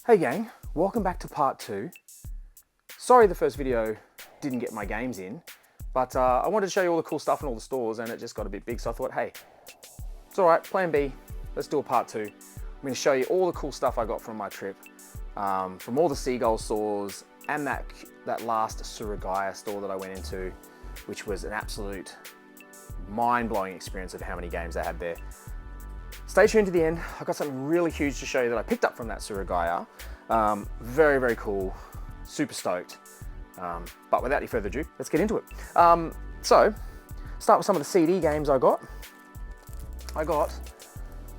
Hey gang, welcome back to part 2. Sorry the first video didn't get my games in, but I wanted to show you all the cool stuff in all the stores and it just got a bit big, so I thought, hey, it's all right, plan B, let's do a part 2. I'm going to show you all the cool stuff I got from my trip, from all the Seagull stores and that last Surigaya store that I went into, which was an absolute mind-blowing experience of how many games they had there. Stay tuned to the end. I've got something really huge to show you that I picked up from that Surigaya. Very, very cool. Super stoked. But without any further ado, let's get into it. So, start with some of the CD games I got. I got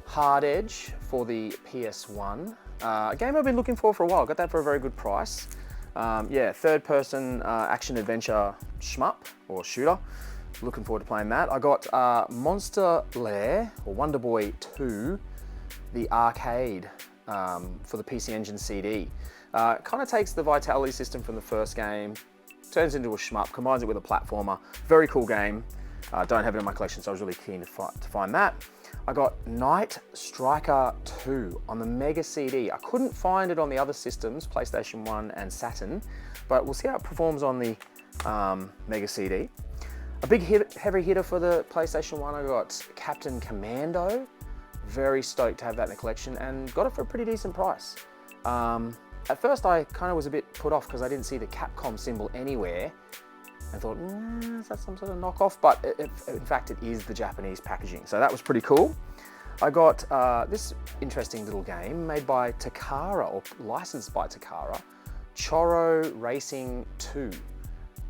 Hard Edge for the PS1. A game I've been looking for a while. I got that for a very good price. Yeah, third-person action-adventure shmup or shooter. Looking forward to playing that. I got Monster Lair, or Wonder Boy 2, the arcade for the PC Engine CD. Kind of takes the Vitality system from the first game, turns into a shmup, combines it with a platformer. Very cool game. Don't have it in my collection, so I was really keen to find that. I got Night Striker 2 on the Mega CD. I couldn't find it on the other systems, PlayStation 1 and Saturn, but we'll see how it performs on the Mega CD. A big heavy hitter for the PlayStation 1, I got Captain Commando. Very stoked to have that in the collection and got it for a pretty decent price. At first I kind of was a bit put off because I didn't see the Capcom symbol anywhere. I thought, is that some sort of knockoff? But in fact it is the Japanese packaging, so that was pretty cool. I got this interesting little game made by Takara, or licensed by Takara, Choro Racing 2.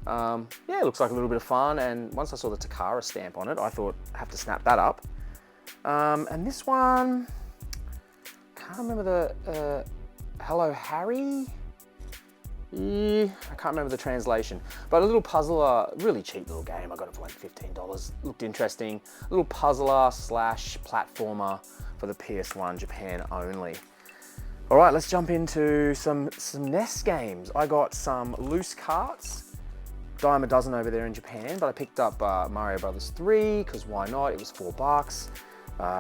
Yeah, it looks like a little bit of fun, and once I saw the Takara stamp on it, I thought I have to snap that up. And this one, can't remember the Hello Harry? Yeah, I can't remember the translation, but a little puzzler, really cheap little game. I got it for like $15. Looked interesting. A little puzzler slash platformer for the PS1 Japan only. All right, let's jump into some NES games. I got some loose carts. Dime a dozen over there in Japan, but I picked up Mario Brothers 3, because why not? It was $4.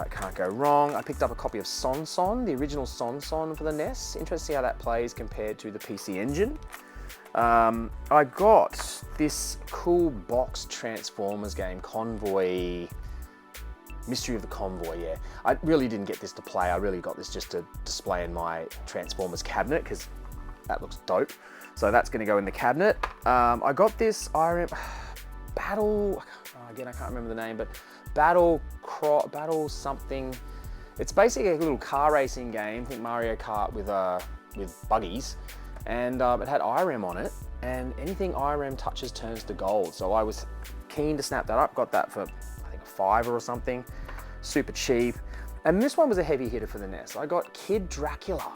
Can't go wrong. I picked up a copy of Son Son, the original Son Son for the NES. Interesting to see how that plays compared to the PC Engine. I got this cool box Transformers game, Convoy, Mystery of the Convoy, yeah. I really didn't get this to play. I really got this just to display in my Transformers cabinet, because that looks dope. So that's going to go in the cabinet. I got this Battle, again I can't remember the name, but Battle something. It's basically a little car racing game. I think Mario Kart with buggies, and it had IREM on it, and anything IREM touches turns to gold. So I was keen to snap that up. Got that for I think a $5 or something, super cheap. And this one was a heavy hitter for the NES. I got Kid Dracula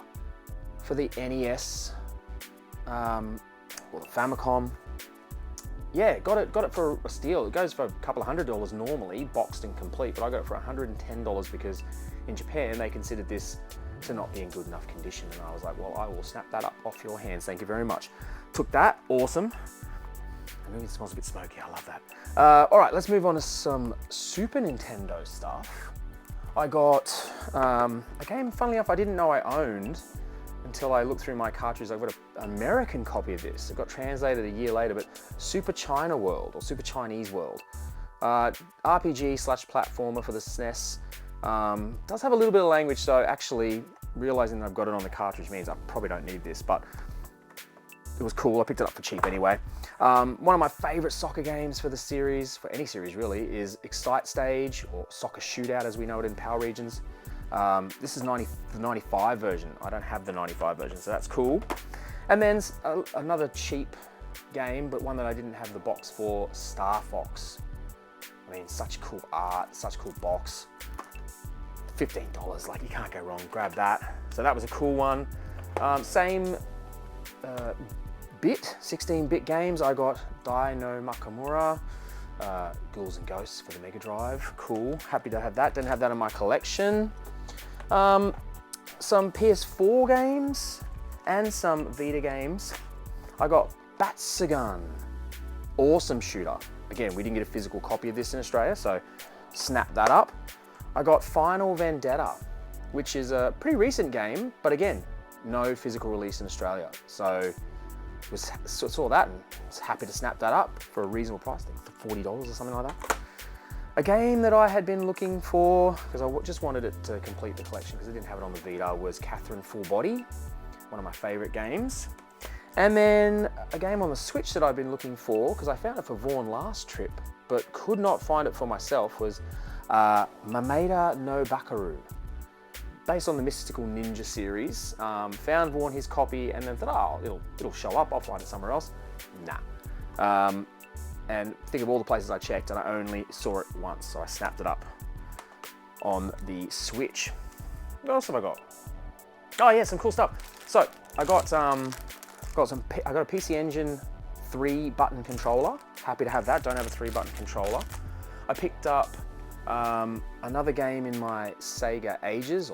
for the NES. Or the Famicom. Yeah, got it for a steal. It goes for a couple of $100 normally, boxed and complete, but I got it for $110 because in Japan they considered this to not be in good enough condition, and I was like, well, I will snap that up off your hands, thank you very much. Took that, awesome. I mean, it smells a bit smoky, I love that. All right, let's move on to some Super Nintendo stuff. I got a game, funnily enough, I didn't know I owned until I looked through my cartridges. I've got an American copy of this. It got translated a year later, but Super China World, or Super Chinese World. RPG slash platformer for the SNES. Does have a little bit of language, so actually realizing that I've got it on the cartridge means I probably don't need this, but it was cool. I picked it up for cheap anyway. One of my favorite soccer games for the series, for any series really, is Excite Stage, or Soccer Shootout as we know it in Power Regions. This is the 95 version. I don't have the 95 version, so that's cool. And then another cheap game, but one that I didn't have the box for, Star Fox. I mean, such cool art, such cool box. $15, like you can't go wrong, grab that. So that was a cool one. Same 16-bit games. I got Dai no Makamura, Ghouls and Ghosts for the Mega Drive. Cool, happy to have that. Didn't have that in my collection. Some PS4 games and some Vita games. I got Batsugan, awesome shooter. Again, we didn't get a physical copy of this in Australia, so snap that up. I got Final Vendetta, which is a pretty recent game, but again, no physical release in Australia. So saw that and was happy to snap that up for a reasonable price, I think for $40 or something like that. A game that I had been looking for, because I just wanted it to complete the collection because I didn't have it on the Vita, was Catherine Full Body, one of my favorite games. And then a game on the Switch that I've been looking for, because I found it for Vaughn last trip, but could not find it for myself, was Mameda no Bakaru. Based on the Mystical Ninja series. Found Vaughn his copy and then thought, oh, it'll show up, I'll find it somewhere else. Nah. And think of all the places I checked and I only saw it once, so I snapped it up on the Switch. What else have I got? Oh yeah, some cool stuff. So I got a PC Engine 3-button controller. Happy to have that. Don't have a 3-button controller. I picked up another game in my Sega Ages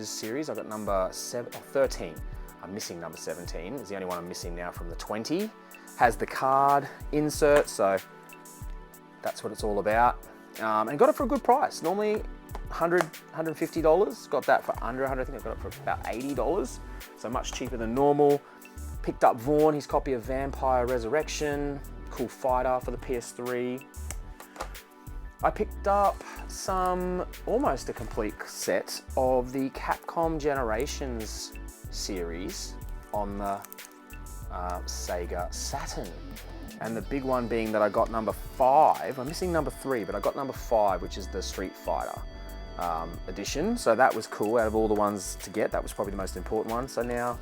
series. I got number 13. I'm missing number 17. It's the only one I'm missing now from the 20. Has the card insert, so that's what it's all about. And got it for a good price. Normally $100, $150. Got that for under 100. I think I got it for about $80. So much cheaper than normal. Picked up Vaughn, his copy of Vampire Resurrection. Cool fighter for the PS3. I picked up almost a complete set of the Capcom Generations series on the Sega Saturn. And the big one being that I got number 5. I'm missing number 3, but I got number 5, which is the Street Fighter edition. So that was cool. Out of all the ones to get, that was probably the most important one. So now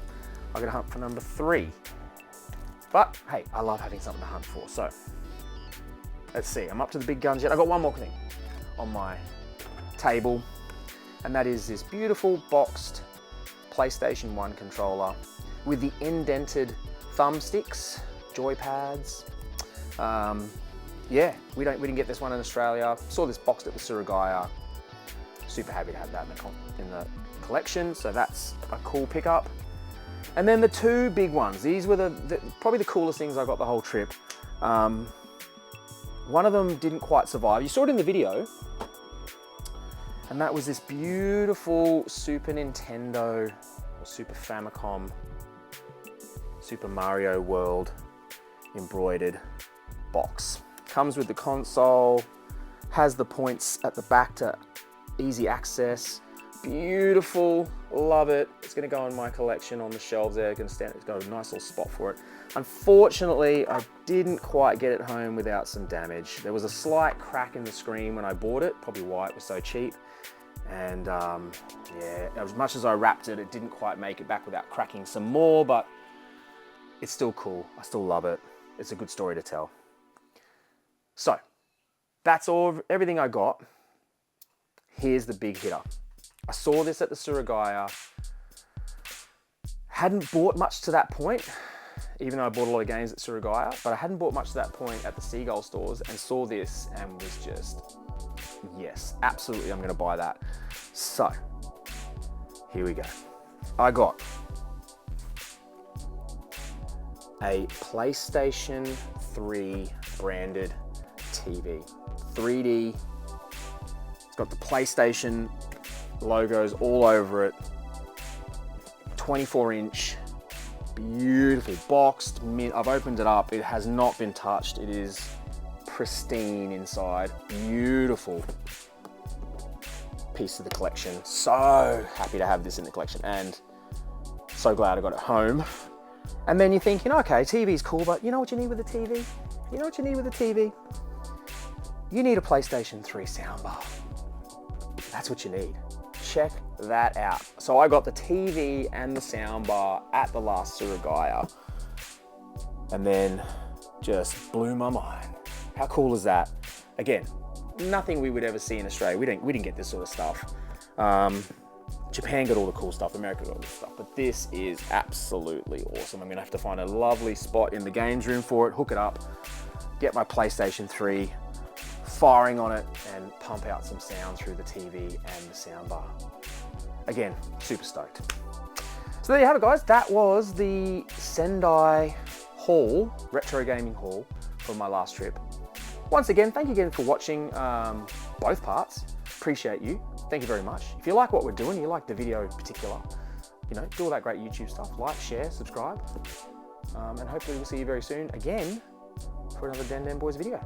I got to hunt for number 3. But hey, I love having something to hunt for. So let's see, I'm up to the big guns yet. I got one more thing on my table, and that is this beautiful boxed PlayStation 1 controller with the indented thumbsticks, joy pads. Yeah, we didn't get this one in Australia. Saw this boxed at the Surugaya. Super happy to have that in the collection, so that's a cool pickup. And then the two big ones. These were probably the coolest things I got the whole trip. One of them didn't quite survive. You saw it in the video. And that was this beautiful Super Nintendo or Super Famicom Super Mario World embroidered box. Comes with the console, has the points at the back to easy access. Beautiful, love it. It's gonna go in my collection on the shelves there. It's got a nice little spot for it. Unfortunately, I didn't quite get it home without some damage. There was a slight crack in the screen when I bought it, probably why it was so cheap. And yeah, as much as I wrapped it, it didn't quite make it back without cracking some more, but it's still cool. I still love it. It's a good story to tell. So that's everything I got. Here's the big hitter. I saw this at the Surugaya. Hadn't bought much to that point, even though I bought a lot of games at Surugaya, but I hadn't bought much to that point at the Seagull stores and saw this and was just, yes, absolutely, I'm gonna buy that. So, here we go. I got a PlayStation 3 branded TV. 3D, it's got the PlayStation logos all over it. 24-inch, beautifully boxed. I've opened it up. It has not been touched. It is pristine inside. Beautiful piece of the collection. So happy to have this in the collection and so glad I got it home. And then you're thinking, okay, TV's cool, but you know what you need with a TV? You know what you need with a TV? You need a PlayStation 3 soundbar. That's what you need. Check that out. So I got the TV and the soundbar at the last Surugaya and then just blew my mind. How cool is that? Again, nothing we would ever see in Australia. We didn't get this sort of stuff. Japan got all the cool stuff, America got all the stuff, but this is absolutely awesome. I'm gonna have to find a lovely spot in the games room for it, hook it up, get my PlayStation 3 firing on it and pump out some sound through the TV and the soundbar. Again, super stoked. So there you have it, guys. That was the Sendai haul, retro gaming haul from my last trip. Once again, thank you again for watching both parts. Appreciate you. Thank you very much. If you like what we're doing, you like the video in particular, you know, do all that great YouTube stuff. Like, share, subscribe. And hopefully we'll see you very soon again for another Den Den Boys video.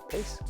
Peace.